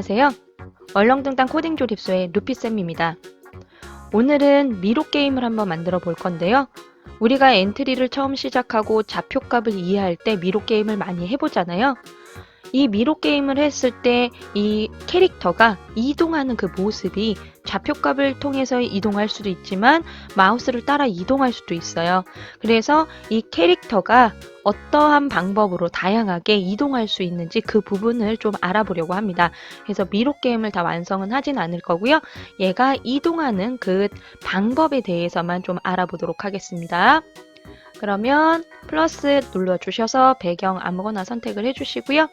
안녕하세요. 얼렁뚱땅 코딩 조립소의 루피쌤입니다. 오늘은 미로 게임을 한번 만들어 볼 건데요. 우리가 엔트리를 처음 시작하고 좌표값을 이해할 때 미로 게임을 많이 해보잖아요. 이 미로 게임을 했을 때 이 캐릭터가 이동하는 그 모습이 좌표값을 통해서 이동할 수도 있지만 마우스를 따라 이동할 수도 있어요. 그래서 이 캐릭터가 어떠한 방법으로 다양하게 이동할 수 있는지 그 부분을 좀 알아보려고 합니다. 그래서 미로 게임을 다 완성은 하진 않을 거고요. 얘가 이동하는 그 방법에 대해서만 좀 알아보도록 하겠습니다. 그러면 플러스 눌러주셔서 배경 아무거나 선택을 해주시고요.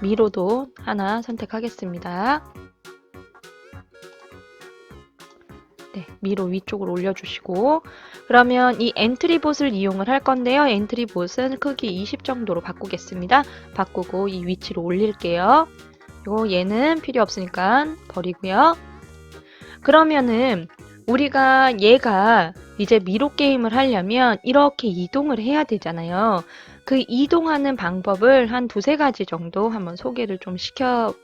미로도 하나 선택하겠습니다. 네, 미로 위쪽으로 올려주시고 그러면 이 엔트리봇을 이용을 할 건데요. 엔트리봇은 크기 20 정도로 바꾸겠습니다. 바꾸고 이 위치로 올릴게요. 그리고 얘는 필요 없으니까 버리고요. 그러면은 우리가 얘가 이제 미로 게임을 하려면 이렇게 이동을 해야 되잖아요. 그 이동하는 방법을 한 두세 가지 정도 한번 소개를 좀 시켜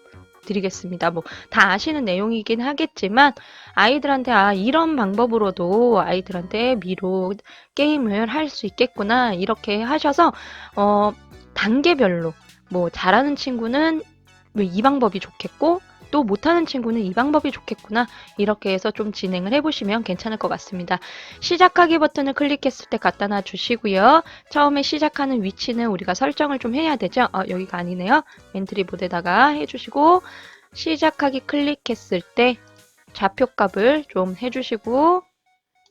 드리겠습니다. 뭐 다 아시는 내용이긴 하겠지만 아이들한테 이런 방법으로도 아이들한테 미로 게임을 할 수 있겠구나 이렇게 하셔서 단계별로 뭐 잘하는 친구는 왜 이 방법이 좋겠고 또 못하는 친구는 이 방법이 좋겠구나 이렇게 해서 좀 진행을 해보시면 괜찮을 것 같습니다. 시작하기 버튼을 클릭했을 때 갖다 놔 주시고요. 처음에 시작하는 위치는 우리가 설정을 좀 해야 되죠. 여기가 아니네요. 엔트리 보드에다가 해주시고 시작하기 클릭했을 때 좌표값을 좀 해주시고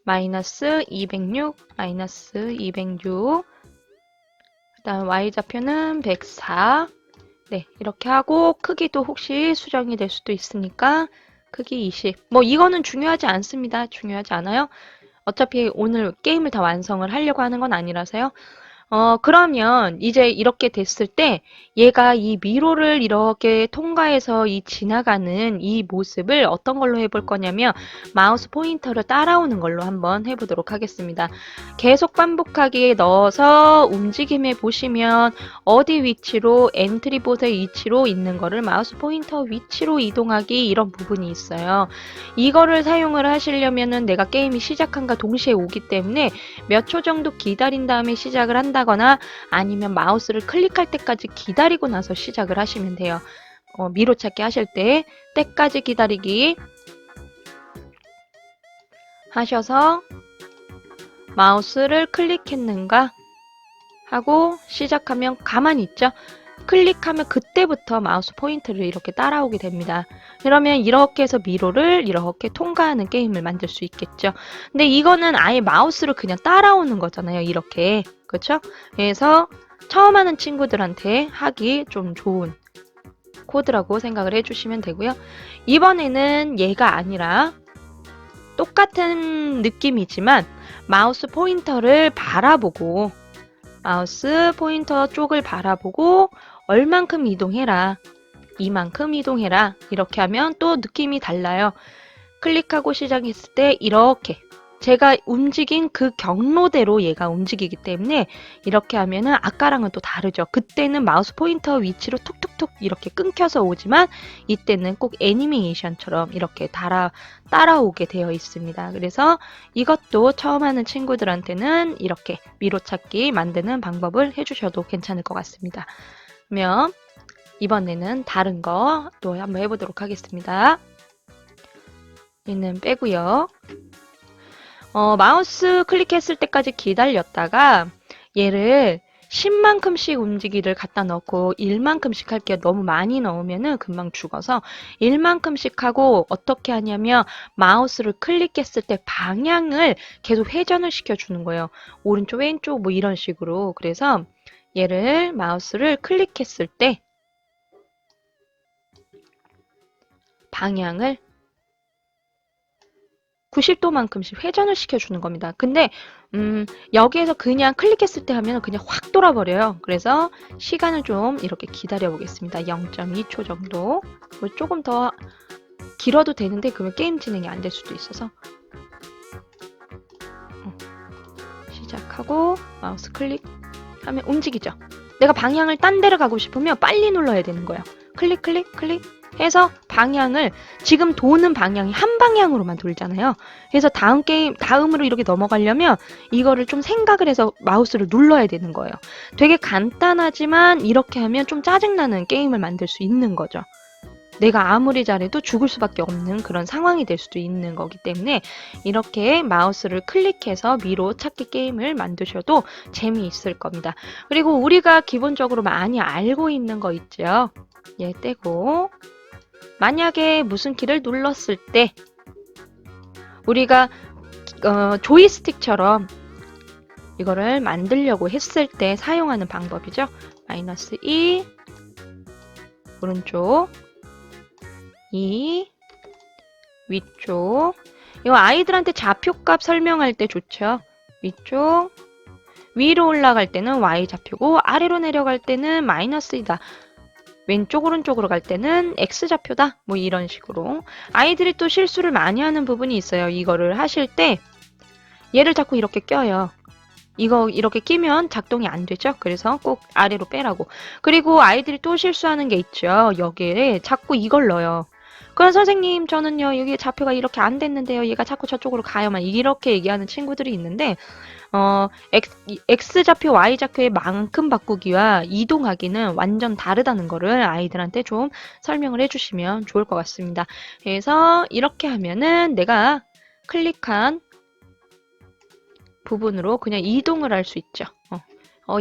마이너스 206, 마이너스 206 그 다음 Y좌표는 104 네, 이렇게 하고 크기도 혹시 수정이 될 수도 있으니까 크기 20. 뭐 이거는 중요하지 않습니다. 중요하지 않아요. 어차피 오늘 게임을 다 완성을 하려고 하는 건 아니라서요. 그러면 이제 이렇게 됐을 때 얘가 이 미로를 이렇게 통과해서 이 지나가는 이 모습을 어떤 걸로 해볼 거냐면 마우스 포인터를 따라오는 걸로 한번 해보도록 하겠습니다. 계속 반복하게 넣어서 움직임에 보시면 어디 위치로 엔트리 보드의 위치로 있는 거를 마우스 포인터 위치로 이동하기 이런 부분이 있어요. 이거를 사용을 하시려면은 내가 게임이 시작한과 동시에 오기 때문에 몇 초 정도 기다린 다음에 시작을 한다거나 아니면 마우스를 클릭할 때까지 기다리고 나서 시작을 하시면 돼요. 미로 찾기 하실 때까지 기다리기 하셔서 마우스를 클릭했는가 하고 시작하면 가만히 있죠. 클릭하면 그때부터 마우스 포인트를 이렇게 따라오게 됩니다. 그러면 이렇게 해서 미로를 이렇게 통과하는 게임을 만들 수 있겠죠. 근데 이거는 아예 마우스를 그냥 따라오는 거잖아요. 이렇게. 그렇죠? 그래서 처음 하는 친구들한테 하기 좀 좋은 코드라고 생각을 해주시면 되고요. 이번에는 얘가 아니라 똑같은 느낌이지만 마우스 포인터를 바라보고 마우스 포인터 쪽을 바라보고 얼만큼 이동해라. 이만큼 이동해라. 이렇게 하면 또 느낌이 달라요. 클릭하고 시작했을 때 이렇게 제가 움직인 그 경로대로 얘가 움직이기 때문에 이렇게 하면은 아까랑은 또 다르죠. 그때는 마우스 포인터 위치로 툭툭툭 이렇게 끊겨서 오지만 이때는 꼭 애니메이션처럼 이렇게 따라오게 되어 있습니다. 그래서 이것도 처음 하는 친구들한테는 이렇게 미로 찾기 만드는 방법을 해주셔도 괜찮을 것 같습니다. 그러면 이번에는 다른 거 또 한번 해보도록 하겠습니다. 얘는 빼고요. 마우스 클릭했을 때까지 기다렸다가 얘를 10만큼씩 움직이를 갖다 넣고 1만큼씩 할게요. 너무 많이 넣으면은 금방 죽어서 1만큼씩 하고 어떻게 하냐면 마우스를 클릭했을 때 방향을 계속 회전을 시켜주는 거예요. 오른쪽 왼쪽 뭐 이런 식으로. 그래서 얘를 마우스를 클릭했을 때 방향을 90도만큼씩 회전을 시켜주는 겁니다. 근데 여기에서 그냥 클릭했을 때 하면 그냥 확 돌아버려요. 그래서 시간을 좀 이렇게 기다려 보겠습니다. 0.2초 정도. 뭐 조금 더 길어도 되는데 그러면 게임 진행이 안 될 수도 있어서 시작하고 마우스 클릭하면 움직이죠. 내가 방향을 딴 데로 가고 싶으면 빨리 눌러야 되는 거예요. 클릭 클릭 클릭 해서 방향을 지금 도는 방향이 한 방향으로만 돌잖아요. 그래서 다음으로 이렇게 넘어가려면 이거를 좀 생각을 해서 마우스를 눌러야 되는 거예요. 되게 간단하지만 이렇게 하면 좀 짜증나는 게임을 만들 수 있는 거죠. 내가 아무리 잘해도 죽을 수밖에 없는 그런 상황이 될 수도 있는 거기 때문에 이렇게 마우스를 클릭해서 미로 찾기 게임을 만드셔도 재미있을 겁니다. 그리고 우리가 기본적으로 많이 알고 있는 거 있죠. 얘 떼고 만약에 무슨 키를 눌렀을 때 우리가 조이스틱처럼 이거를 만들려고 했을 때 사용하는 방법이죠. -2 오른쪽 2 위쪽. 이거 아이들한테 좌표값 설명할 때 좋죠. 위쪽 위로 올라갈 때는 Y 좌표고 아래로 내려갈 때는 -2다. 왼쪽 오른쪽으로 갈 때는 X 좌표다. 뭐 이런 식으로. 아이들이 또 실수를 많이 하는 부분이 있어요. 이거를 하실 때 얘를 자꾸 이렇게 껴요. 이거 이렇게 끼면 작동이 안 되죠. 그래서 꼭 아래로 빼라고. 그리고 아이들이 또 실수하는 게 있죠. 여기에 자꾸 이걸 넣어요. 그럼 선생님 저는요 여기 좌표가 이렇게 안 됐는데요. 얘가 자꾸 저쪽으로 가요. 막 이렇게 얘기하는 친구들이 있는데 X 좌표, Y 좌표의 만큼 바꾸기와 이동하기는 완전 다르다는 거를 아이들한테 좀 설명을 해주시면 좋을 것 같습니다. 그래서 이렇게 하면은 내가 클릭한 부분으로 그냥 이동을 할 수 있죠.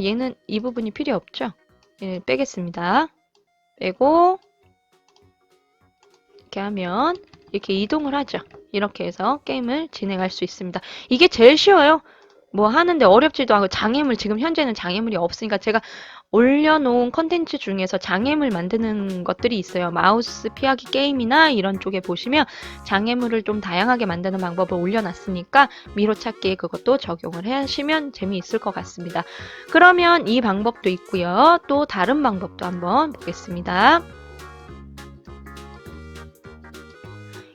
얘는 이 부분이 필요 없죠. 예, 빼겠습니다. 빼고 이렇게 하면 이렇게 이동을 하죠. 이렇게 해서 게임을 진행할 수 있습니다. 이게 제일 쉬워요. 뭐 하는데 어렵지도 않고 장애물 지금 현재는 장애물이 없으니까 제가 올려놓은 컨텐츠 중에서 장애물 만드는 것들이 있어요. 마우스 피하기 게임이나 이런 쪽에 보시면 장애물을 좀 다양하게 만드는 방법을 올려놨으니까 미로 찾기에 그것도 적용을 하시면 재미있을 것 같습니다. 그러면 이 방법도 있고요. 또 다른 방법도 한번 보겠습니다.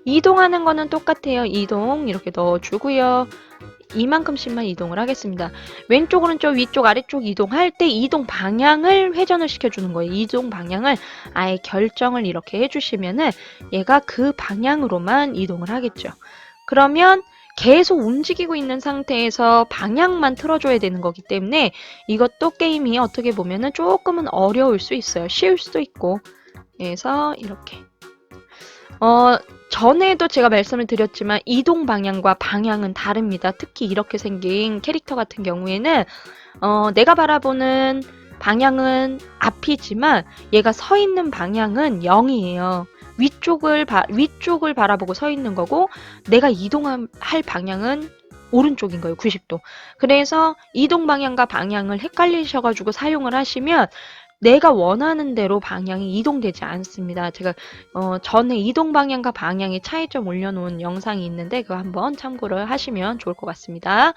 이동하는 거는 똑같아요. 이동 이렇게 넣어주고요. 이만큼씩만 이동을 하겠습니다. 왼쪽, 오른쪽, 위쪽, 아래쪽 이동할 때 이동 방향을 회전을 시켜주는 거예요. 이동 방향을 아예 결정을 이렇게 해주시면은 얘가 그 방향으로만 이동을 하겠죠. 그러면 계속 움직이고 있는 상태에서 방향만 틀어줘야 되는 거기 때문에 이것도 게임이 어떻게 보면은 조금은 어려울 수 있어요. 쉬울 수도 있고. 그래서 이렇게. 전에도 제가 말씀을 드렸지만 이동 방향과 방향은 다릅니다. 특히 이렇게 생긴 캐릭터 같은 경우에는 내가 바라보는 방향은 앞이지만 얘가 서 있는 방향은 0이에요. 위쪽을 바라보고 서 있는 거고 내가 이동할 방향은 오른쪽인 거예요. 90도. 그래서 이동 방향과 방향을 헷갈리셔가지고 사용을 하시면 내가 원하는 대로 방향이 이동되지 않습니다. 제가 전에 이동 방향과 방향의 차이점 올려놓은 영상이 있는데 그거 한번 참고를 하시면 좋을 것 같습니다.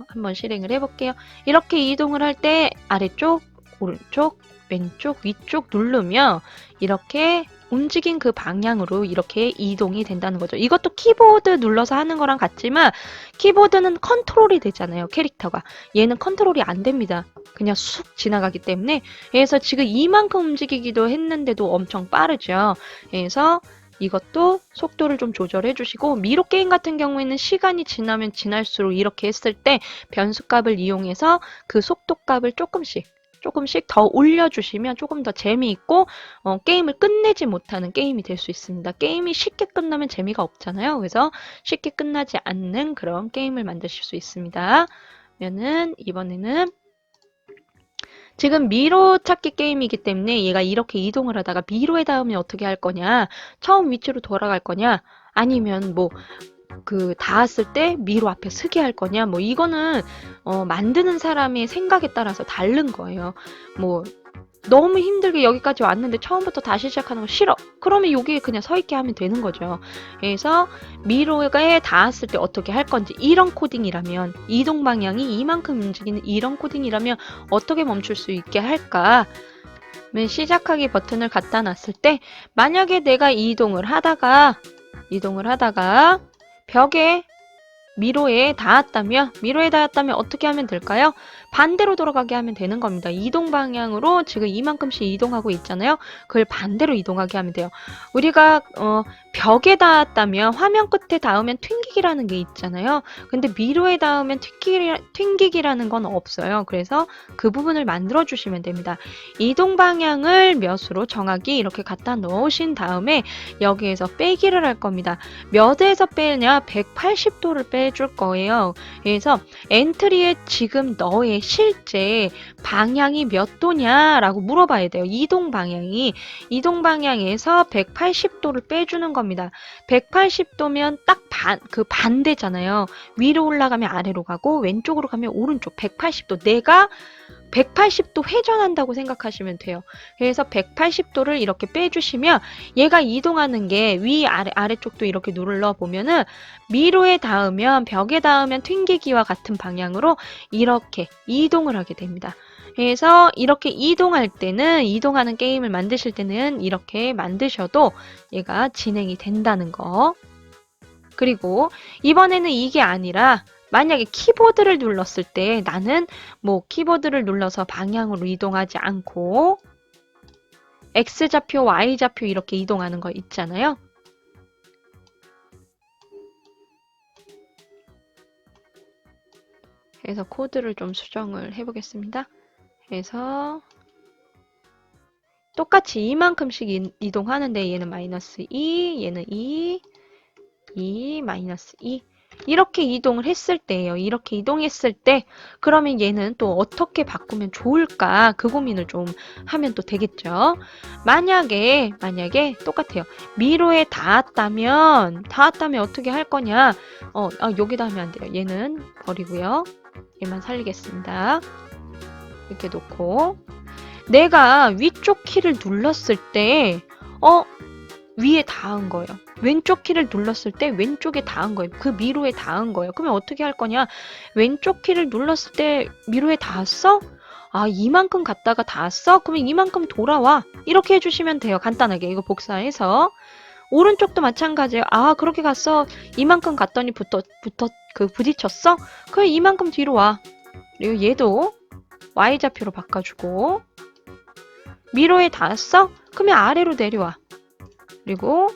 한번 실행을 해볼게요. 이렇게 이동을 할 때 아래쪽, 오른쪽, 왼쪽, 위쪽 누르면 이렇게 움직인 그 방향으로 이렇게 이동이 된다는 거죠. 이것도 키보드 눌러서 하는 거랑 같지만 키보드는 컨트롤이 되잖아요. 캐릭터가. 얘는 컨트롤이 안 됩니다. 그냥 쑥 지나가기 때문에 그래서 지금 이만큼 움직이기도 했는데도 엄청 빠르죠. 그래서 이것도 속도를 좀 조절해 주시고 미로 게임 같은 경우에는 시간이 지나면 지날수록 이렇게 했을 때 변수값을 이용해서 그 속도값을 조금씩 더 올려주시면 조금 더 재미있고 게임을 끝내지 못하는 게임이 될 수 있습니다. 게임이 쉽게 끝나면 재미가 없잖아요. 그래서 쉽게 끝나지 않는 그런 게임을 만드실 수 있습니다. 그러면은 이번에는 지금 미로 찾기 게임이기 때문에 얘가 이렇게 이동을 하다가 미로에 닿으면 어떻게 할 거냐, 처음 위치로 돌아갈 거냐, 아니면 뭐 닿았을 때 미로 앞에 서게 할 거냐, 뭐 이거는 만드는 사람의 생각에 따라서 다른 거예요. 뭐 너무 힘들게 여기까지 왔는데 처음부터 다시 시작하는 거 싫어. 그러면 여기에 그냥 서 있게 하면 되는 거죠. 그래서 미로에 닿았을 때 어떻게 할 건지 이런 코딩이라면 이동 방향이 이만큼 움직이는 이런 코딩이라면 어떻게 멈출 수 있게 할까? 시작하기 버튼을 갖다 놨을 때 만약에 내가 이동을 하다가 벽에 미로에 닿았다면 어떻게 하면 될까요? 반대로 돌아가게 하면 되는 겁니다. 이동 방향으로 지금 이만큼씩 이동하고 있잖아요. 그걸 반대로 이동하게 하면 돼요. 우리가 벽에 닿았다면 화면 끝에 닿으면 튕기기라는 게 있잖아요. 근데 미로에 닿으면 튕기기라는 건 없어요. 그래서 그 부분을 만들어 주시면 됩니다. 이동 방향을 몇으로 정하기 이렇게 갖다 넣으신 다음에 여기에서 빼기를 할 겁니다. 몇에서 빼냐? 180도를 빼줄 거예요. 그래서 엔트리에 지금 너의 실제 방향이 몇 도냐라고 물어봐야 돼요. 이동 방향에서 180도를 빼주는 겁니다. 180도면 딱 그 반대잖아요. 위로 올라가면 아래로 가고 왼쪽으로 가면 오른쪽. 180도. 내가 180도 회전한다고 생각하시면 돼요. 그래서 180도를 이렇게 빼주시면 얘가 이동하는 게 위, 아래쪽도 이렇게 눌러보면은 미로에 닿으면 벽에 닿으면 튕기기와 같은 방향으로 이렇게 이동을 하게 됩니다. 그래서 이렇게 이동하는 게임을 만드실 때는 이렇게 만드셔도 얘가 진행이 된다는 거. 그리고 이번에는 이게 아니라 만약에 키보드를 눌렀을 때 나는 뭐 키보드를 눌러서 방향으로 이동하지 않고 X좌표, Y좌표 이렇게 이동하는 거 있잖아요. 그래서 코드를 좀 수정을 해보겠습니다. 그래서 똑같이 이만큼씩 이동하는데 얘는 마이너스 2, 얘는 2, 마이너스 2 이렇게 이동을 했을 때예요. 이렇게 이동했을 때 그러면 얘는 또 어떻게 바꾸면 좋을까 그 고민을 좀 하면 또 되겠죠. 만약에 똑같아요. 미로에 닿았다면 어떻게 할 거냐? 여기다 하면 안 돼요. 얘는 버리고요. 얘만 살리겠습니다. 이렇게 놓고 내가 위쪽 키를 눌렀을 때 위에 닿은 거예요. 왼쪽 키를 눌렀을 때 왼쪽에 닿은 거예요. 그 미로에 닿은 거예요. 그러면 어떻게 할 거냐? 왼쪽 키를 눌렀을 때 미로에 닿았어? 아, 이만큼 갔다가 닿았어? 그러면 이만큼 돌아와. 이렇게 해주시면 돼요. 간단하게. 이거 복사해서. 오른쪽도 마찬가지예요. 아, 그렇게 갔어. 이만큼 갔더니 부딪혔어? 그럼 이만큼 뒤로 와. 그리고 얘도 Y좌표로 바꿔주고. 미로에 닿았어? 그러면 아래로 내려와. 그리고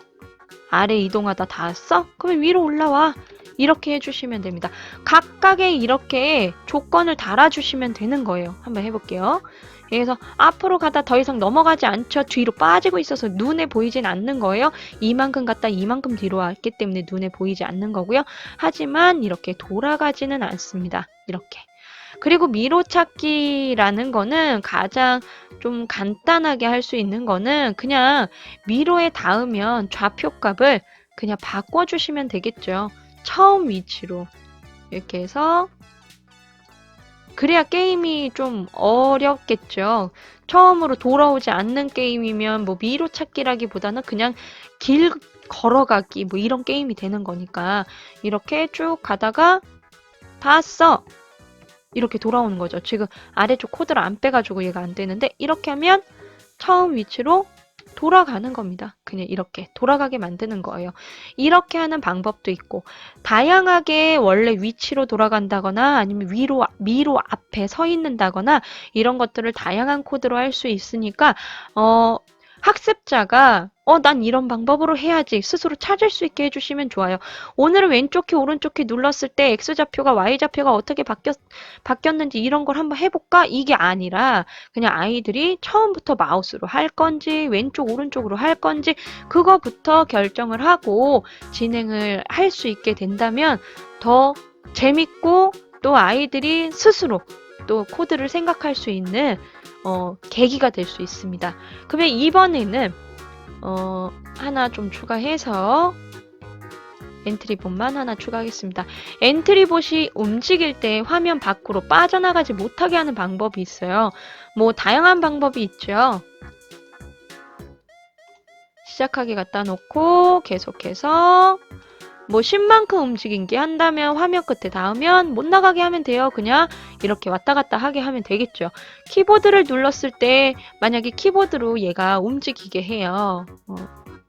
아래 이동하다 닿았어? 그러면 위로 올라와. 이렇게 해주시면 됩니다. 각각의 이렇게 조건을 달아주시면 되는 거예요. 한번 해볼게요. 그래서 앞으로 가다 더 이상 넘어가지 않죠. 뒤로 빠지고 있어서 눈에 보이진 않는 거예요. 이만큼 갔다 이만큼 뒤로 왔기 때문에 눈에 보이지 않는 거고요. 하지만 이렇게 돌아가지는 않습니다. 이렇게. 그리고 미로 찾기라는 거는 가장 좀 간단하게 할 수 있는 거는 그냥 미로에 닿으면 좌표값을 그냥 바꿔주시면 되겠죠. 처음 위치로 이렇게 해서 그래야 게임이 좀 어렵겠죠. 처음으로 돌아오지 않는 게임이면 뭐 미로 찾기라기보다는 그냥 길 걸어가기 뭐 이런 게임이 되는 거니까 이렇게 쭉 가다가 다 왔어. 이렇게 돌아오는 거죠. 지금 아래쪽 코드를 안 빼가지고 얘가 안 되는데 이렇게 하면 처음 위치로 돌아가는 겁니다. 그냥 이렇게 돌아가게 만드는 거예요. 이렇게 하는 방법도 있고 다양하게 원래 위치로 돌아간다거나 아니면 미로 앞에 서 있는다거나 이런 것들을 다양한 코드로 할 수 있으니까 학습자가 난 이런 방법으로 해야지 스스로 찾을 수 있게 해주시면 좋아요. 오늘은 왼쪽 키 오른쪽 키 눌렀을 때 X좌표가 Y좌표가 어떻게 바뀌었는지 이런 걸 한번 해볼까? 이게 아니라 그냥 아이들이 처음부터 마우스로 할 건지 왼쪽 오른쪽으로 할 건지 그거부터 결정을 하고 진행을 할 수 있게 된다면 더 재밌고 또 아이들이 스스로 또 코드를 생각할 수 있는 계기가 될 수 있습니다. 그러면 이번에는 하나 좀 추가해서 엔트리봇만 하나 추가하겠습니다. 엔트리봇이 움직일 때 화면 밖으로 빠져나가지 못하게 하는 방법이 있어요. 뭐 다양한 방법이 있죠. 시작하기 갖다 놓고 계속해서 뭐 10만큼 움직인게 한다면 화면 끝에 닿으면 못 나가게 하면 돼요. 그냥 이렇게 왔다 갔다 하게 하면 되겠죠. 키보드를 눌렀을 때 만약에 키보드로 얘가 움직이게 해요.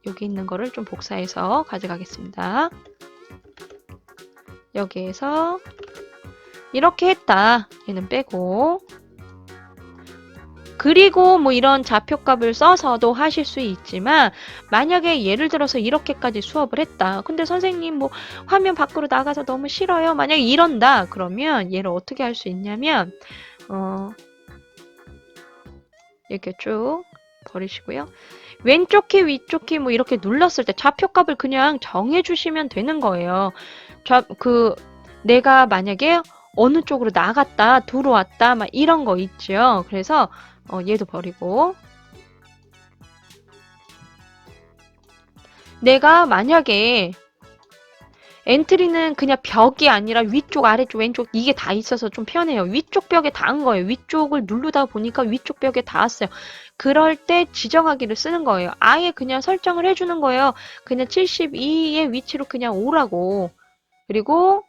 여기 있는 거를 좀 복사해서 가져가겠습니다. 여기에서 이렇게 했다. 얘는 빼고. 그리고 뭐 이런 좌표값을 써서도 하실 수 있지만 만약에 예를 들어서 이렇게까지 수업을 했다. 근데 선생님 뭐 화면 밖으로 나가서 너무 싫어요. 만약에 이런다. 그러면 얘를 어떻게 할 수 있냐면 이렇게 쭉 버리시고요. 왼쪽 키, 위쪽 키 뭐 이렇게 눌렀을 때 좌표값을 그냥 정해주시면 되는 거예요. 내가 만약에 어느 쪽으로 나갔다, 들어왔다, 막 이런 거 있죠. 그래서 얘도 버리고. 내가 만약에 엔트리는 그냥 벽이 아니라 위쪽, 아래쪽, 왼쪽 이게 다 있어서 좀 편해요. 위쪽 벽에 닿은 거예요. 위쪽을 누르다 보니까 위쪽 벽에 닿았어요. 그럴 때 지정하기를 쓰는 거예요. 아예 그냥 설정을 해주는 거예요. 그냥 72의 위치로 그냥 오라고. 그리고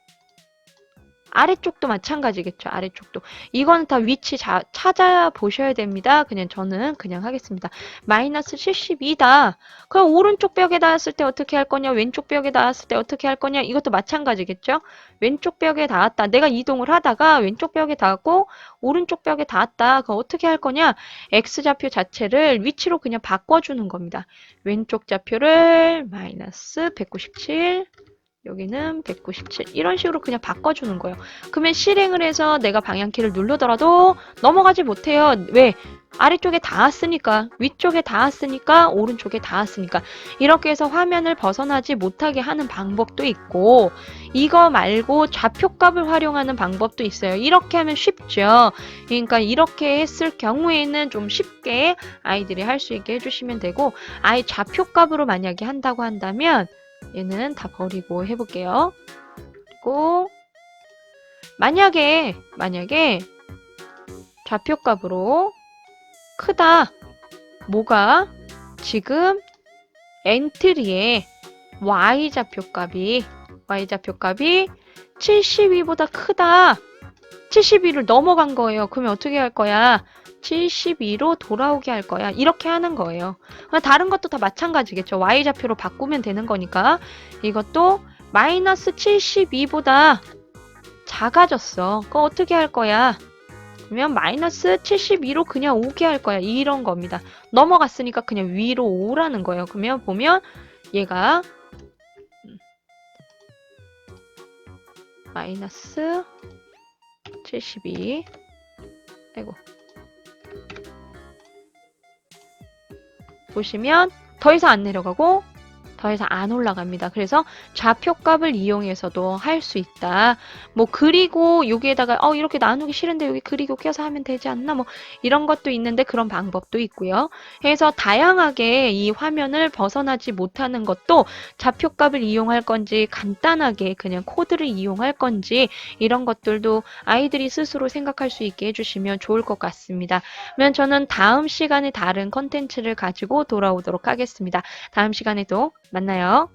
아래쪽도 마찬가지겠죠. 아래쪽도. 이거는 다 위치 찾아보셔야 됩니다. 저는 그냥 하겠습니다. 마이너스 72다. 그럼 오른쪽 벽에 닿았을 때 어떻게 할 거냐? 왼쪽 벽에 닿았을 때 어떻게 할 거냐? 이것도 마찬가지겠죠. 왼쪽 벽에 닿았다. 내가 이동을 하다가 왼쪽 벽에 닿았고 오른쪽 벽에 닿았다. 그럼 어떻게 할 거냐? X좌표 자체를 위치로 그냥 바꿔주는 겁니다. 왼쪽 좌표를 마이너스 197 여기는 197 이런 식으로 그냥 바꿔주는 거예요. 그러면 실행을 해서 내가 방향키를 누르더라도 넘어가지 못해요. 왜? 아래쪽에 닿았으니까, 위쪽에 닿았으니까, 오른쪽에 닿았으니까 이렇게 해서 화면을 벗어나지 못하게 하는 방법도 있고 이거 말고 좌표값을 활용하는 방법도 있어요. 이렇게 하면 쉽죠. 그러니까 이렇게 했을 경우에는 좀 쉽게 아이들이 할 수 있게 해주시면 되고 아예 좌표값으로 만약에 한다고 한다면 얘는 다 버리고 해볼게요. 그리고 만약에 좌표값으로 크다. 뭐가 지금 엔트리에 y좌표값이 72보다 크다. 72를 넘어간 거예요. 그러면 어떻게 할 거야? 72로 돌아오게 할 거야. 이렇게 하는 거예요. 다른 것도 다 마찬가지겠죠. y좌표로 바꾸면 되는 거니까. 이것도 마이너스 72보다 작아졌어. 그거 어떻게 할 거야? 그러면 마이너스 72로 그냥 오게 할 거야. 이런 겁니다. 넘어갔으니까 그냥 위로 오라는 거예요. 그러면 보면 얘가 마이너스 72 아이고 보시면 더 이상 안 내려가고 더 이상 안 올라갑니다. 그래서 좌표값을 이용해서도 할 수 있다. 뭐 그리고 여기에다가 이렇게 나누기 싫은데 여기 그리고 껴서 하면 되지 않나? 뭐 이런 것도 있는데 그런 방법도 있고요. 그래서 다양하게 이 화면을 벗어나지 못하는 것도 좌표값을 이용할 건지 간단하게 그냥 코드를 이용할 건지 이런 것들도 아이들이 스스로 생각할 수 있게 해주시면 좋을 것 같습니다. 그러면 저는 다음 시간에 다른 컨텐츠를 가지고 돌아오도록 하겠습니다. 다음 시간에도 만나요.